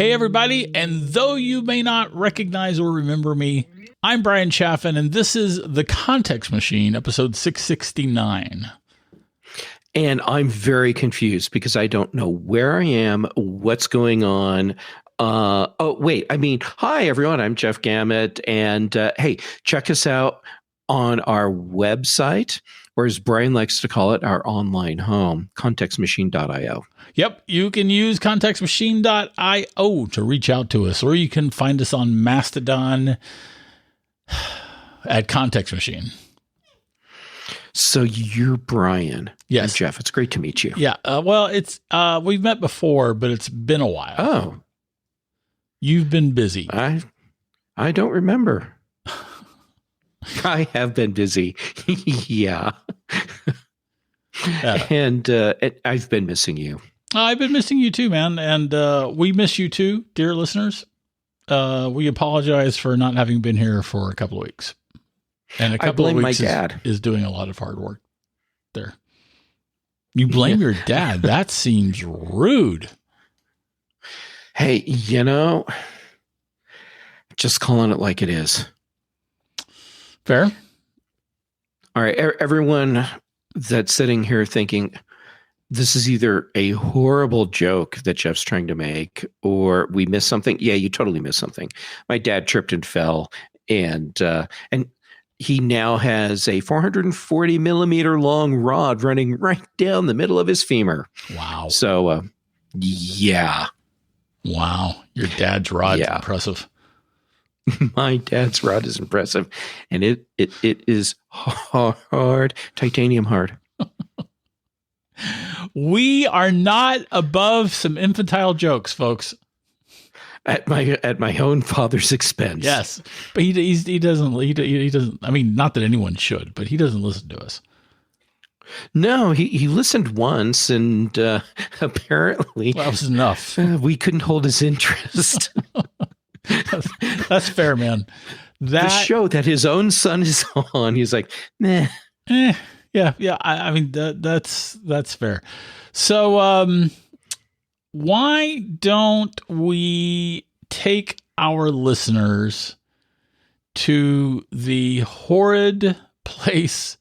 Hey, everybody, and though you may not recognize or remember me, I'm Bryan Chaffin, and this is The Context Machine, episode 669. And I'm very confused because I don't know where I am, what's going on. Hi, everyone. I'm Jeff Gamet, and hey, check us out on our website, or as Bryan likes to call it, our online home, contextmachine.io. Yep, you can use contextmachine.io to reach out to us, or you can find us on Mastodon at Context Machine. So you're Bryan. Yes. And Jeff, it's great to meet you. Yeah, it's we've met before, but it's been a while. Oh. You've been busy. I don't remember. I have been busy. Yeah. And I've been missing you. I've been missing you too, man. And we miss you too, dear listeners. We apologize for not having been here for a couple of weeks. And a couple of weeks is doing a lot of hard work there. You blame your dad. That seems rude. Hey, just calling it like it is. Fair. All right. Everyone that's sitting here thinking this is either a horrible joke that Jeff's trying to make or we missed something. Yeah, you totally missed something. My dad tripped and fell, and he now has a 440 millimeter long rod running right down the middle of his femur. Wow. So, yeah. Wow. Your dad's rod's impressive. My dad's rod is impressive, and it is hard, titanium hard. We are not above some infantile jokes, folks. At my own father's expense. Yes, but he doesn't. I mean, not that anyone should, but he doesn't listen to us. No, he listened once, and apparently that was enough. We couldn't hold his interest. That's fair, man. The show that his own son is on, he's like, nah. Yeah. I mean, that's fair. So, why don't we take our listeners to the horrid place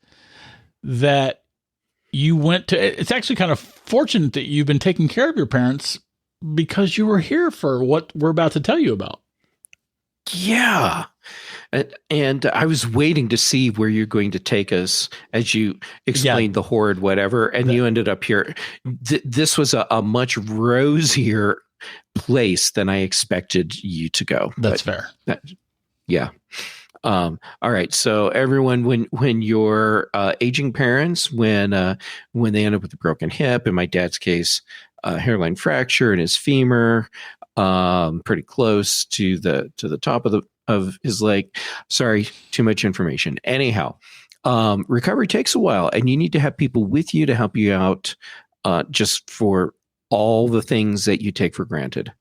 that you went to? It's actually kind of fortunate that you've been taking care of your parents because you were here for what we're about to tell you about. Yeah. And I was waiting to see where you're going to take us as you explained the horrid whatever, and you ended up here. This was a much rosier place than I expected you to go. That's fair. Yeah. All right. So everyone, when your aging parents, when they end up with a broken hip, in my dad's case, hairline fracture in his femur, pretty close to the top of his leg. Sorry, too much information. Anyhow, recovery takes a while, and you need to have people with you to help you out, just for all the things that you take for granted,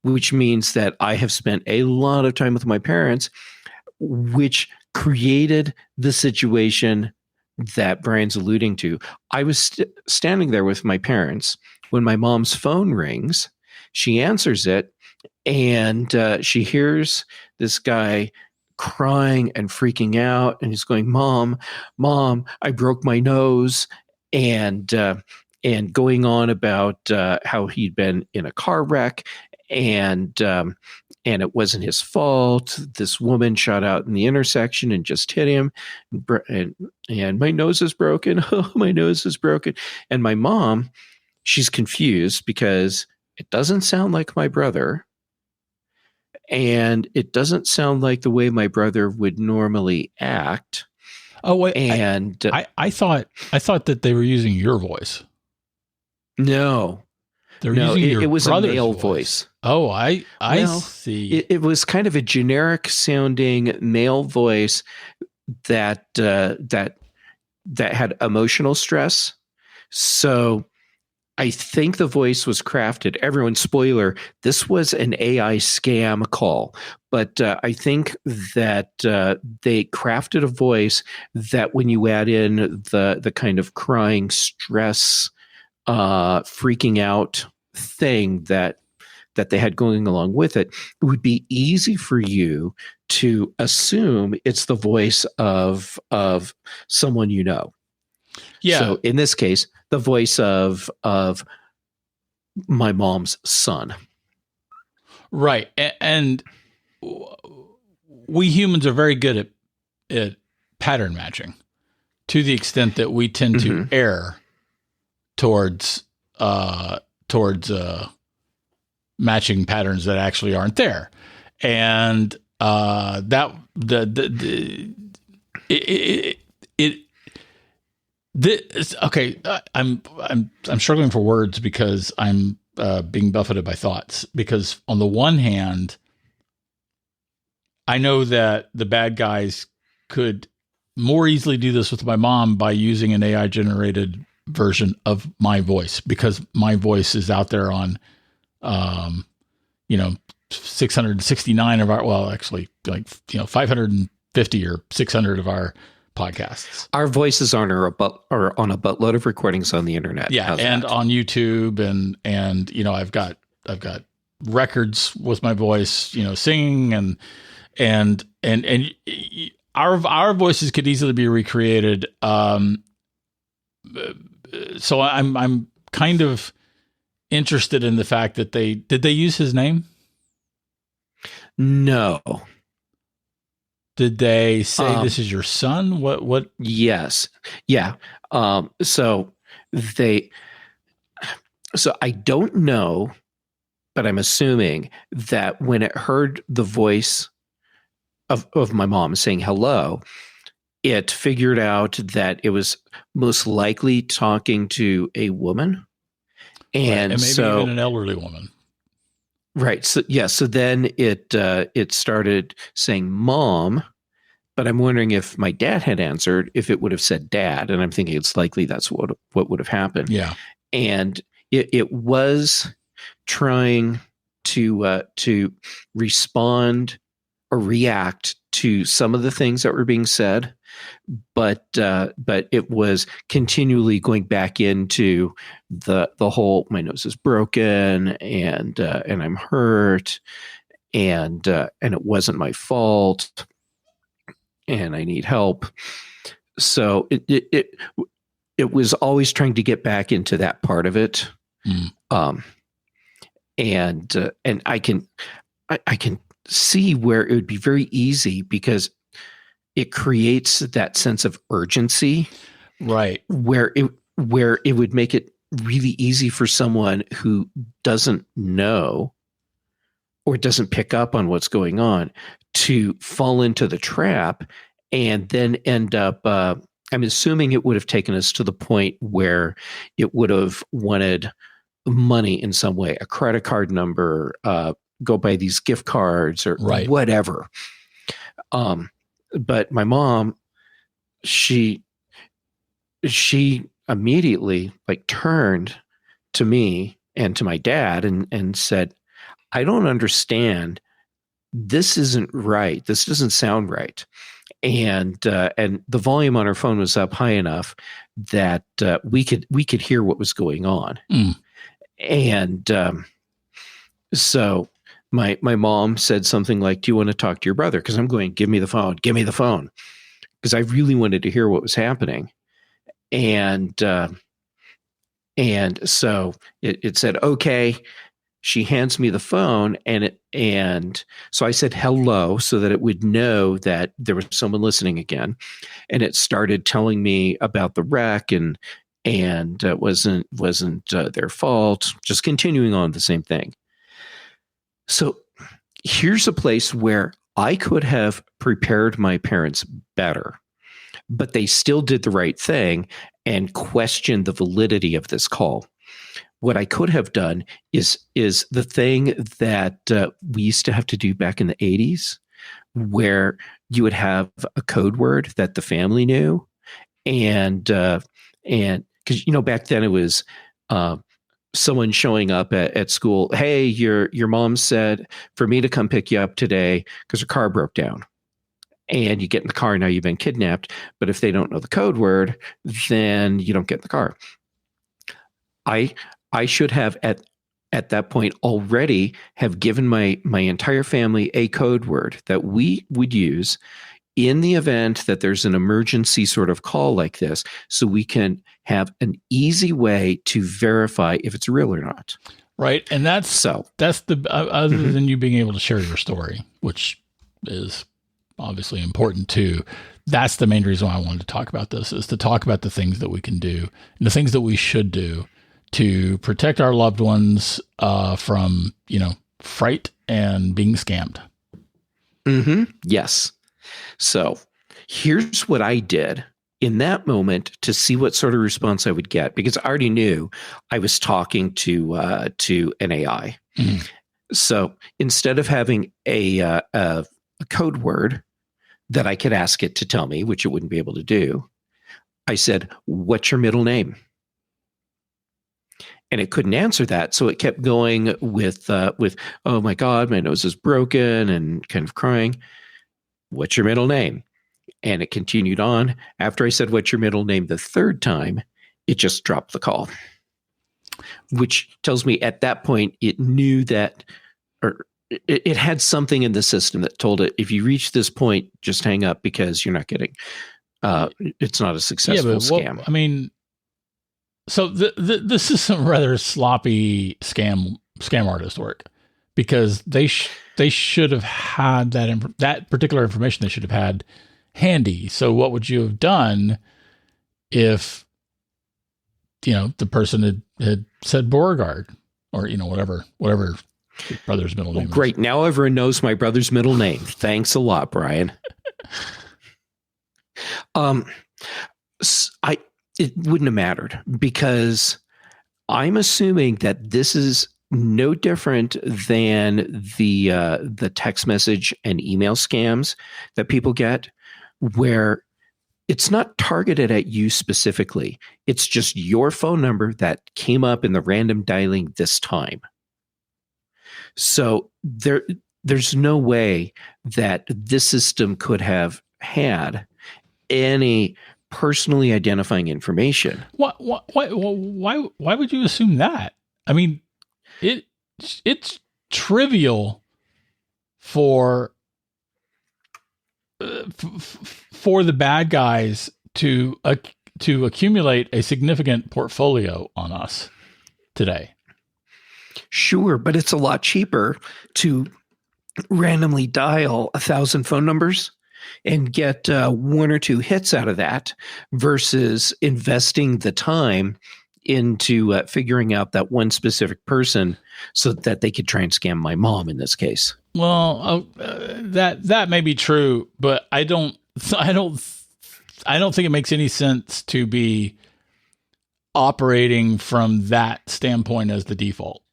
which means that I have spent a lot of time with my parents, which created the situation that Bryan's alluding to. I was standing there with my parents when my mom's phone rings. She answers it, and she hears this guy crying and freaking out, and he's going, Mom, I broke my nose, and going on about how he'd been in a car wreck, and it wasn't his fault. This woman shot out in the intersection and just hit him, and my nose is broken. Oh, my nose is broken. And my mom, she's confused because it doesn't sound like my brother, and it doesn't sound like the way my brother would normally act. Oh wait, and I thought that they were using your voice. No, it was a male voice. Oh, I see. It was kind of a generic sounding male voice that had emotional stress. So I think the voice was crafted. Everyone, spoiler, this was an AI scam call. But I think that they crafted a voice that when you add in the kind of crying, stress, freaking out thing that that they had going along with it, it would be easy for you to assume it's the voice of someone you know. Yeah. So in this case, the voice of my mom's son. Right. And we humans are very good at pattern matching, to the extent that we tend to err towards matching patterns that actually aren't there. And okay. I'm struggling for words because I'm being buffeted by thoughts. Because on the one hand, I know that the bad guys could more easily do this with my mom by using an AI generated version of my voice, because my voice is out there on, 669 of our, well, actually 550 or 600 of our podcasts. Our voices are on a buttload of recordings on the internet. Yeah. On YouTube and, I've got records with my voice, singing and our voices could easily be recreated. So I'm kind of interested in the fact that did they use his name? No. Did they say this is your son? What? Yes. Yeah. So I don't know, but I'm assuming that when it heard the voice of my mom saying hello, it figured out that it was most likely talking to a woman. And maybe even an elderly woman. Right. So yeah. So then it started saying mom, but I'm wondering if my dad had answered, if it would have said dad. And I'm thinking it's likely that's what would have happened. Yeah. And it was trying to respond or react to some of the things that were being said, but it was continually going back into the whole, my nose is broken and I'm hurt and it wasn't my fault and I need help. So it was always trying to get back into that part of it. And I can see where it would be very easy because it creates that sense of urgency, right? Where it would make it really easy for someone who doesn't know or doesn't pick up on what's going on to fall into the trap and then end up, I'm assuming it would have taken us to the point where it would have wanted money in some way, a credit card number, go buy these gift cards or whatever. But my mom, she immediately turned to me and to my dad and said, I don't understand. This isn't right. This doesn't sound right. And the volume on her phone was up high enough that we could hear what was going on. And so my mom said something like, do you want to talk to your brother? Because I'm going, give me the phone, because I really wanted to hear what was happening. And so it said, okay. She hands me the phone and so I said hello so that it would know that there was someone listening again. And it started telling me about the wreck and it wasn't their fault, just continuing on the same thing. So here's a place where I could have prepared my parents better, but they still did the right thing and questioned the validity of this call. What I could have done is the thing that we used to have to do back in the 80s, where you would have a code word that the family knew, and because back then it was someone showing up at school. Hey, your mom said for me to come pick you up today because her car broke down. And you get in the car, now you've been kidnapped. But if they don't know the code word, then you don't get in the car. I should have at at that point already have given my entire family a code word that we would use in the event that there's an emergency sort of call like this, so we can have an easy way to verify if it's real or not. Right. And that's the other than you being able to share your story, which is obviously important too. That's the main reason why I wanted to talk about this, is to talk about the things that we can do and the things that we should do to protect our loved ones from, fright and being scammed. Yes. So here's what I did in that moment to see what sort of response I would get, because I already knew I was talking to an AI. So instead of having a code word that I could ask it to tell me, which it wouldn't be able to do, I said, "What's your middle name?" And it couldn't answer that. So it kept going with, "Oh my God, my nose is broken," and kind of crying. "What's your middle name?" And it continued on. After I said, "What's your middle name?" the third time, it just dropped the call, which tells me at that point it knew that, or it had something in the system that told it, if you reach this point, just hang up, because you're not getting, it's not a successful scam. So this is some rather sloppy scam artist work, because they should have had that particular information. They should have had handy. So what would you have done if the person had said Beauregard, or whatever your brother's middle name is? Great. Now everyone knows my brother's middle name. Thanks a lot, Brian. It wouldn't have mattered, because I'm assuming that this is no different than the text message and email scams that people get, where it's not targeted at you specifically. It's just your phone number that came up in the random dialing this time. So there's no way that this system could have had any personally identifying information. Why would you assume that? I mean, it's trivial for the bad guys to accumulate a significant portfolio on us today. Sure, but it's a lot cheaper to randomly dial 1,000 phone numbers and get one or two hits out of that, versus investing the time into figuring out that one specific person so that they could try and scam my mom in this case. Well, that may be true, but I don't think it makes any sense to be operating from that standpoint as the default.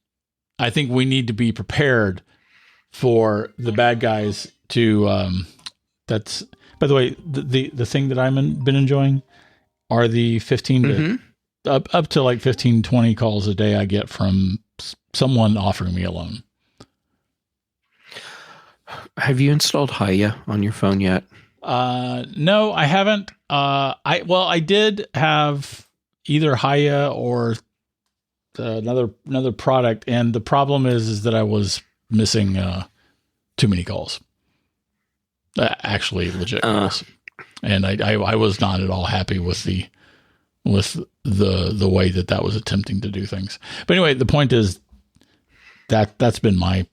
I think we need to be prepared for the bad guys to. That's, by the way, the thing that I've been enjoying are the 15 to up to like 15, 20 calls a day I get from someone offering me a loan. Have you installed Hiya on your phone yet? No, I haven't. I did have either Hiya or another product, and the problem is that I was missing too many calls. Actually, legit calls, and I was not at all happy with the way that was attempting to do things. But anyway, the point is that's been my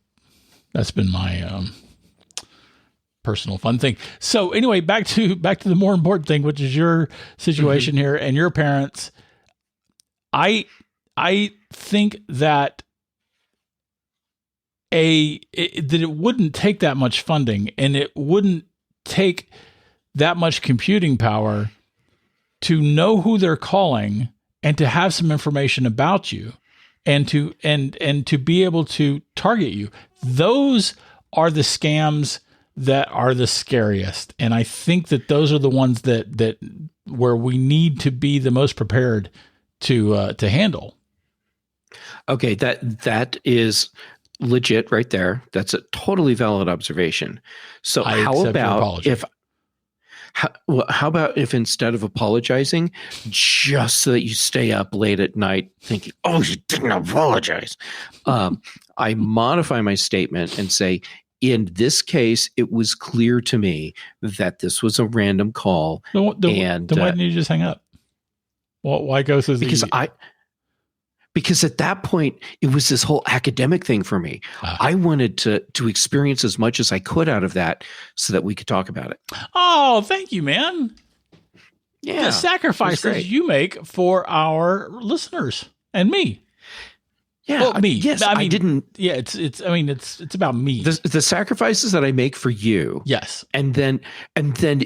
personal fun thing. So anyway, back to the more important thing, which is your situation here and your parents. I think that that it wouldn't take that much funding, and it wouldn't take that much computing power to know who they're calling and to have some information about you and to be able to target you. Those are the scams that are the scariest. And I think that those are the ones that where we need to be the most prepared to handle. Okay, that is legit right there. That's a totally valid observation. So how about How about if instead of apologizing, just so that you stay up late at night thinking, oh, you didn't apologize, I modify my statement and say, in this case, it was clear to me that this was a random call. Then why didn't you just hang up? Well, why go through because at that point, it was this whole academic thing for me. I wanted to experience as much as I could out of that so that we could talk about it. Oh, thank you, man. Yeah. The sacrifices you make for our listeners and me. Yeah. Well, me. Yes. I didn't. Yeah. It's about me. The sacrifices that I make for you. Yes. And then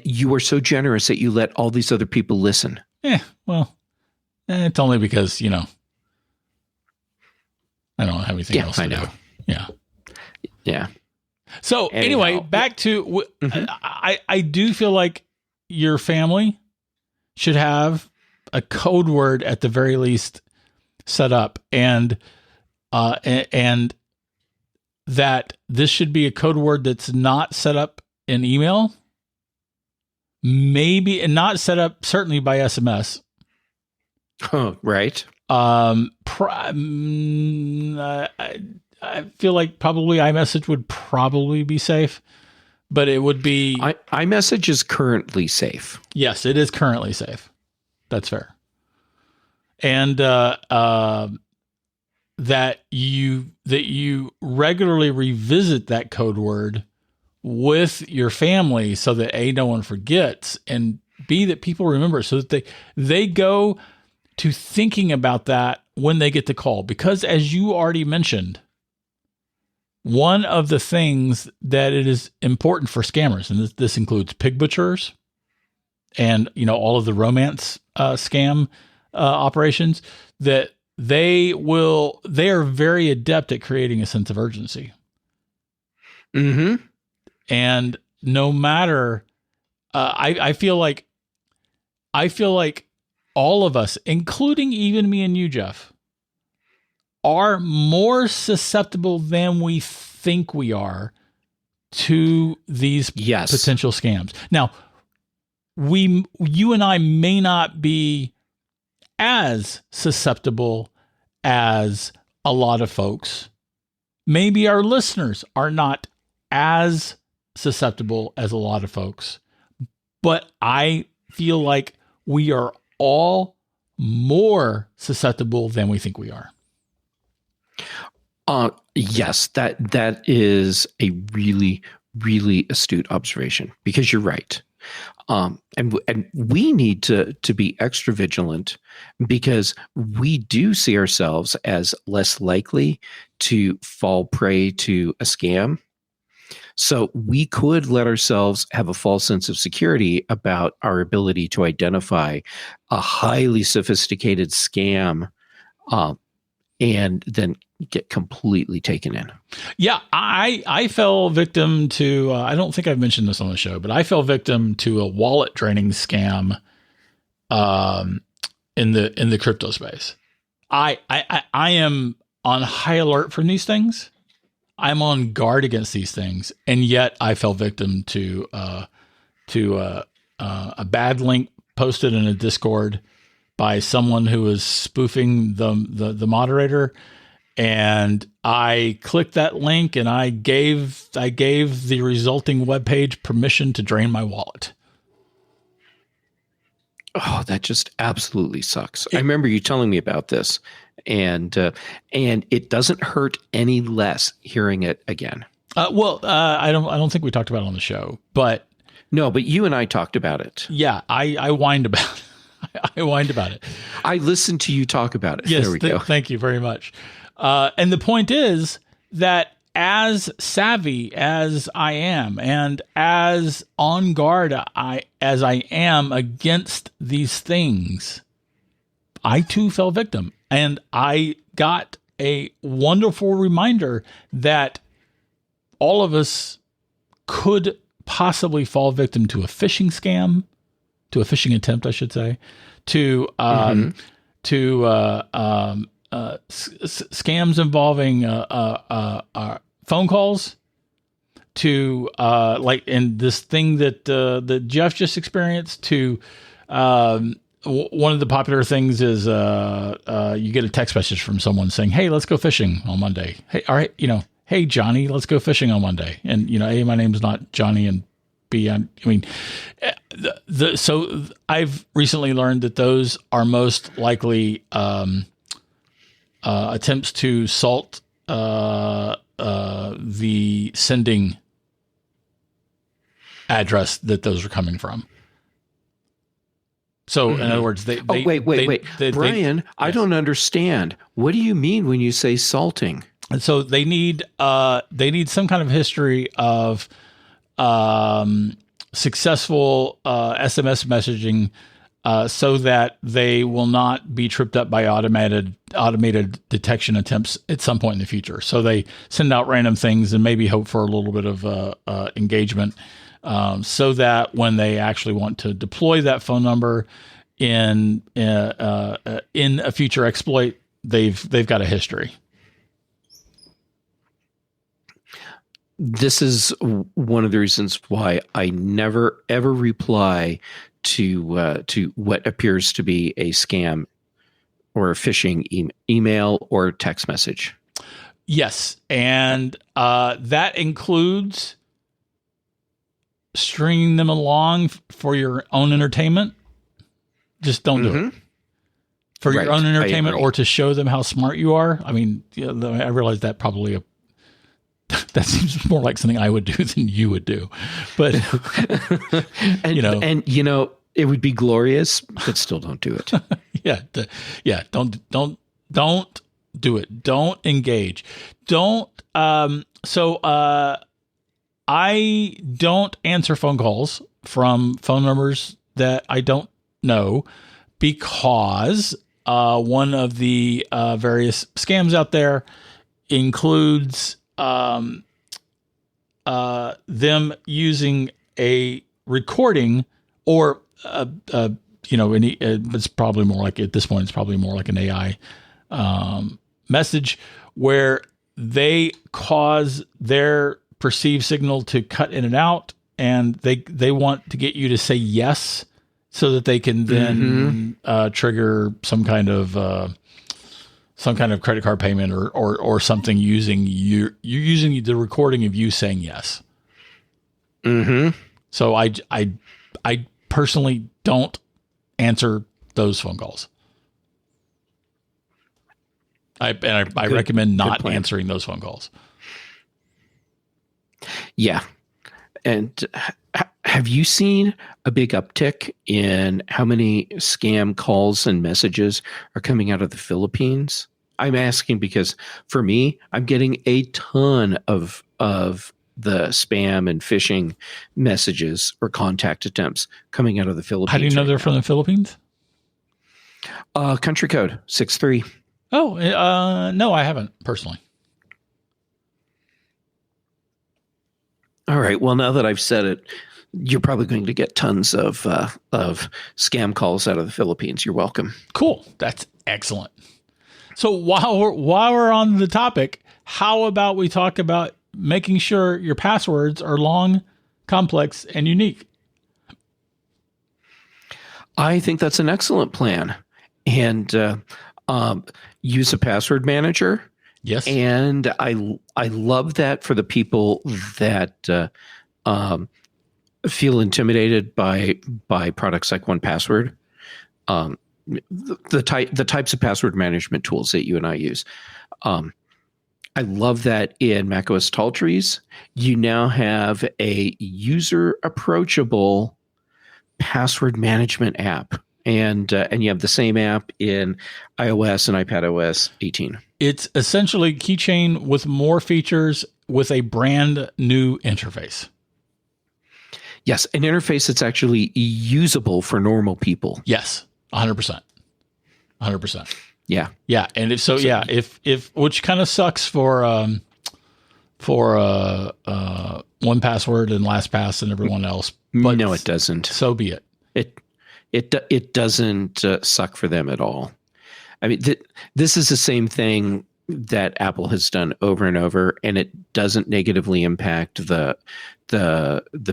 you are so generous that you let all these other people listen. Yeah. Well, it's only because, I don't have anything else to do. Yeah. Yeah. So anyway, back to, I do feel like your family should have a code word at the very least set up, and that this should be a code word that's not set up in email, maybe, and not set up certainly by SMS. Oh, right. I feel like probably iMessage would probably be safe, but it would be. iMessage is currently safe. Yes, it is currently safe. That's fair. And that you regularly revisit that code word with your family so that A, no one forgets, and B, that people remember, so that they go to thinking about that when they get the call. Because as you already mentioned, one of the things that it is important for scammers, and this includes pig butchers and, all of the romance scam operations, that they are very adept at creating a sense of urgency. Mm-hmm. And no matter, I feel like all of us, including even me and you, Jeff, are more susceptible than we think we are to these potential scams. Now, you and I may not be as susceptible as a lot of folks. Maybe our listeners are not as susceptible as a lot of folks, but I feel like we are all more susceptible than we think we are. Yes, that is a really, really astute observation, because you're right. And we need to be extra vigilant, because we do see ourselves as less likely to fall prey to a scam. So we could let ourselves have a false sense of security about our ability to identify a highly sophisticated scam, and then get completely taken in. Yeah, I fell victim to, I don't think I've mentioned this on the show, but I fell victim to a wallet draining scam in the crypto space. I am on high alert from these things. I'm on guard against these things, and yet I fell victim to a bad link posted in a Discord by someone who was spoofing the moderator, and I clicked that link and I gave the resulting webpage permission to drain my wallet. Oh, that just absolutely sucks. I remember you telling me about this, and it doesn't hurt any less hearing it again. I don't think we talked about it on the show, but no, but you and I talked about it. Yeah, I whined about it. I whined about it. I listened to you talk about it. Yes, there we go. Thank you very much. And the point is that as savvy as I am, and as on guard as I am against these things, I too fell victim. And I got a wonderful reminder that all of us could possibly fall victim to a phishing scam, to a phishing attempt, I should say, to scams involving phone calls, to like in this thing that Jeff just experienced to one of the popular things is you get a text message from someone saying, "Hey, let's go fishing on Monday." Hey, all right, hey Johnny, let's go fishing on Monday. And A, my name's not Johnny, and B, so I've recently learned that those are most likely attempts to salt the sending address that those are coming from. So in other words, wait, Bryan, I don't understand. What do you mean when you say salting? And so they need some kind of history of successful SMS messaging so that they will not be tripped up by automated detection attempts at some point in the future. So they send out random things and maybe hope for a little bit of engagement, so that when they actually want to deploy that phone number in a future exploit, they've got a history. This is one of the reasons why I never ever reply to what appears to be a scam or a phishing email or text message. Yes, and that includes stringing them along for your own entertainment. Just don't do it for your own entertainment or to show them how smart you are. I mean, I realize that probably that seems more like something I would do than you would do, but and it would be glorious, but still don't do it. Don't do it. Don't engage. Don't. I don't answer phone calls from phone numbers that I don't know, because one of the various scams out there includes them using a recording or it's probably more like, at this point, it's probably more like an AI message where they cause their perceived signal to cut in and out, and they want to get you to say yes so that they can then trigger some kind of credit card payment or something using using the recording of you saying yes. So I personally don't answer those phone calls. I recommend not answering those phone calls. Yeah. And have you seen a big uptick in how many scam calls and messages are coming out of the Philippines? I'm asking because for me, I'm getting a ton of the spam and phishing messages or contact attempts coming out of the Philippines. How do you know they're from the Philippines? Country code 63. Oh, no, I haven't personally. All right. Well, now that I've said it, you're probably going to get tons of scam calls out of the Philippines. You're welcome. Cool. That's excellent. So while we're on the topic, how about we talk about making sure your passwords are long, complex, and unique? I think that's an excellent plan. And use a password manager. Yes. And I love that for the people that feel intimidated by products like 1Password. The types of password management tools that you and I use. I love that in macOS Tall Trees, you now have a user approachable password management app. And you have the same app in iOS and iPadOS 18. It's essentially Keychain with more features with a brand new interface. Yes, an interface that's actually usable for normal people. Yes, 100%. 100%. Yeah. Yeah, and if which kind of sucks for 1Password and LastPass and everyone else. But no, it doesn't. So be it. It doesn't suck for them at all. I mean, this is the same thing that Apple has done over and over, and it doesn't negatively impact the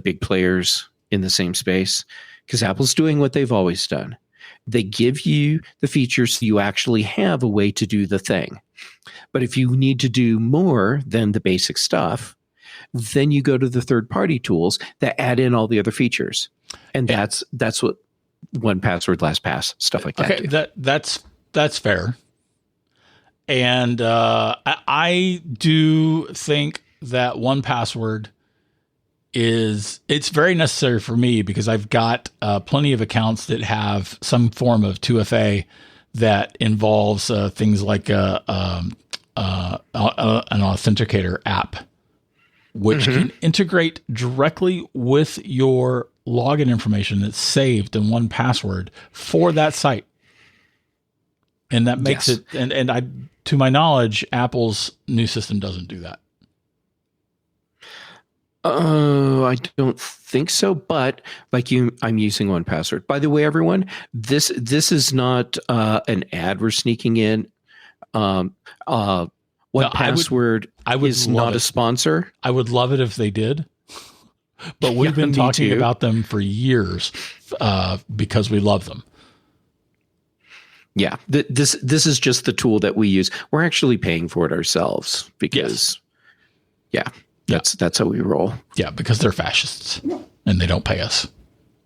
big players in the same space, because Apple's doing what they've always done. They give you the features so you actually have a way to do the thing. But if you need to do more than the basic stuff, then you go to the third-party tools that add in all the other features. And that's what 1Password, LastPass, stuff like that. Okay, that's fair. And I do think that 1Password it's very necessary for me, because I've got plenty of accounts that have some form of 2FA that involves things like an authenticator app, which can integrate directly with your login information that's saved in 1Password for that site. And that makes it, and I, to my knowledge, Apple's new system doesn't do that. I don't think so, but I'm using 1Password. By the way, everyone, this is not an ad we're sneaking in. 1Password is not a sponsor. I would love it if they did, but we've been talking about them for years because we love them. Yeah, this is just the tool that we use. We're actually paying for it ourselves because, that's how we roll. Yeah, because they're fascists and they don't pay us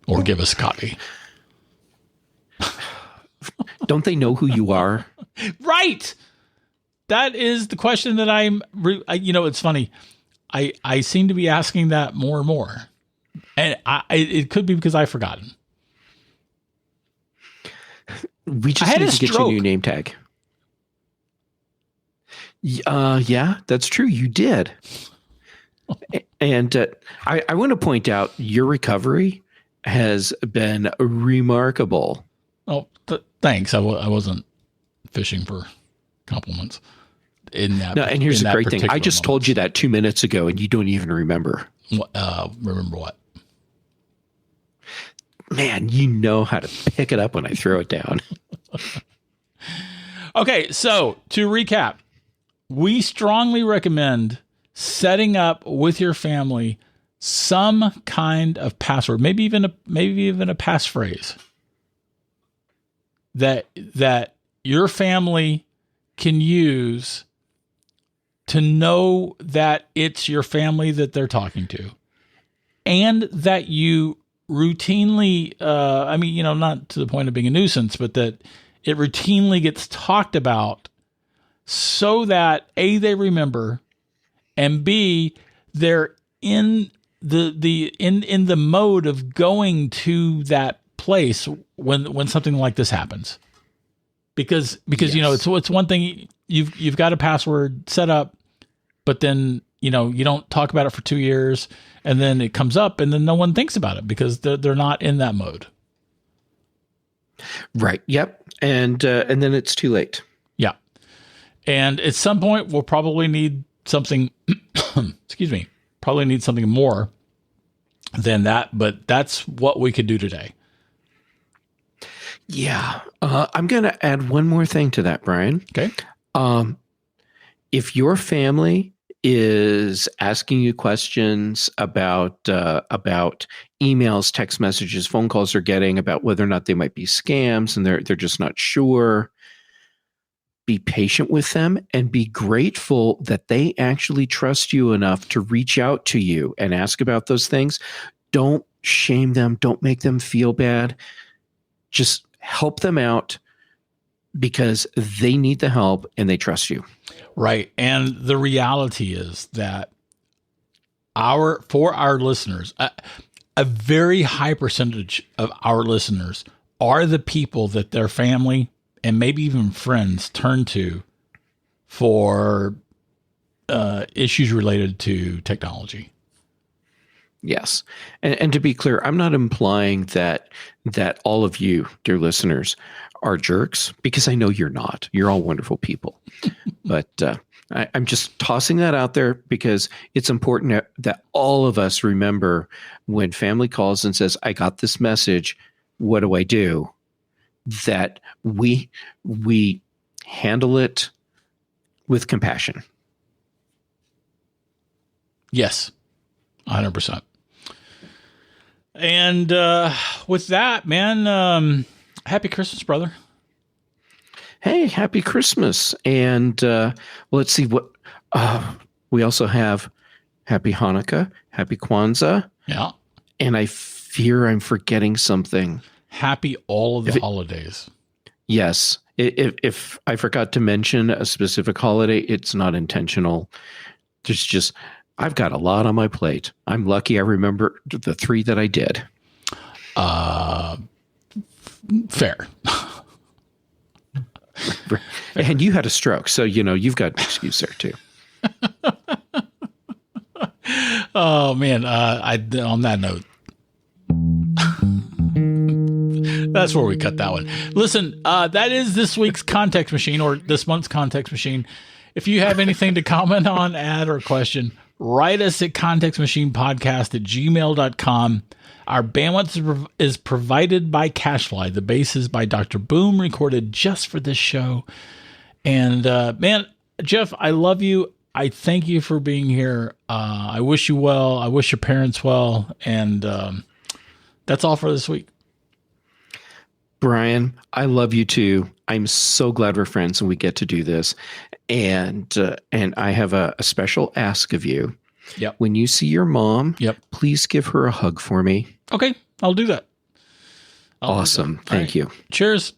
or give us a copy. Don't they know who you are? Right. That is the question that it's funny. I seem to be asking that more and more, and it could be because I've forgotten. We just need to get you a new name tag. Yeah, that's true. You did. And I want to point out your recovery has been remarkable. Oh, thanks. I wasn't fishing for compliments in that. No, and here's the great thing. I just told you that 2 minutes ago, and you don't even remember. Remember what? Man, you know how to pick it up when I throw it down. Okay, so to recap, we strongly recommend setting up with your family some kind of password, maybe even a passphrase that your family can use to know that it's your family that they're talking to, and that you routinely, not to the point of being a nuisance, but that it routinely gets talked about so that A, they remember, and B, they're in the mode of going to that place when something like this happens. Because yes. It's one thing you've got a password set up, but then you don't talk about it for 2 years, and then it comes up, and then no one thinks about it because they're not in that mode. Right. Yep. And then it's too late. Yeah. And at some point we'll probably need something. Excuse me. Probably need something more than that, but that's what we could do today. Yeah. I'm going to add one more thing to that, Brian. Okay. If your family is asking you questions about emails, text messages, phone calls they're getting about whether or not they might be scams, and they're just not sure, be patient with them and be grateful that they actually trust you enough to reach out to you and ask about those things. Don't shame them. Don't make them feel bad. Just help them out because they need the help and they trust you. Right. And the reality is that for our listeners, a very high percentage of our listeners are the people that their family and maybe even friends turn to for issues related to technology. Yes. And to be clear, I'm not implying that all of you, dear listeners, are jerks, because I know you're not. You're all wonderful people. But I'm just tossing that out there because it's important that all of us remember when family calls and says, I got this message, what do I do? That we handle it with compassion. Yes, 100%. And with that, man, happy Christmas, brother. Hey, happy Christmas. And let's see what we also have. Happy Hanukkah, happy Kwanzaa. Yeah. And I fear I'm forgetting something. Happy all of the holidays. Yes. If I forgot to mention a specific holiday, it's not intentional. There's just, I've got a lot on my plate. I'm lucky I remember the 3 that I did. Fair. And you had a stroke, so you've got an excuse there too. Oh man, on that note, that's where we cut that one. Listen, that is this week's Context Machine, or this month's Context Machine. If you have anything to comment on, add, or question, write us at contextmachinepodcast@gmail.com. Our bandwidth is provided by CashFly. The bass is by Dr. Boom, recorded just for this show. And man, Jeff, I love you. I thank you for being here. I wish you well. I wish your parents well. And that's all for this week. Bryan, I love you too. I'm so glad we're friends and we get to do this. And I have a special ask of you. Yep. When you see your mom, please give her a hug for me. Okay, I'll do that. Awesome. Thank you. Cheers.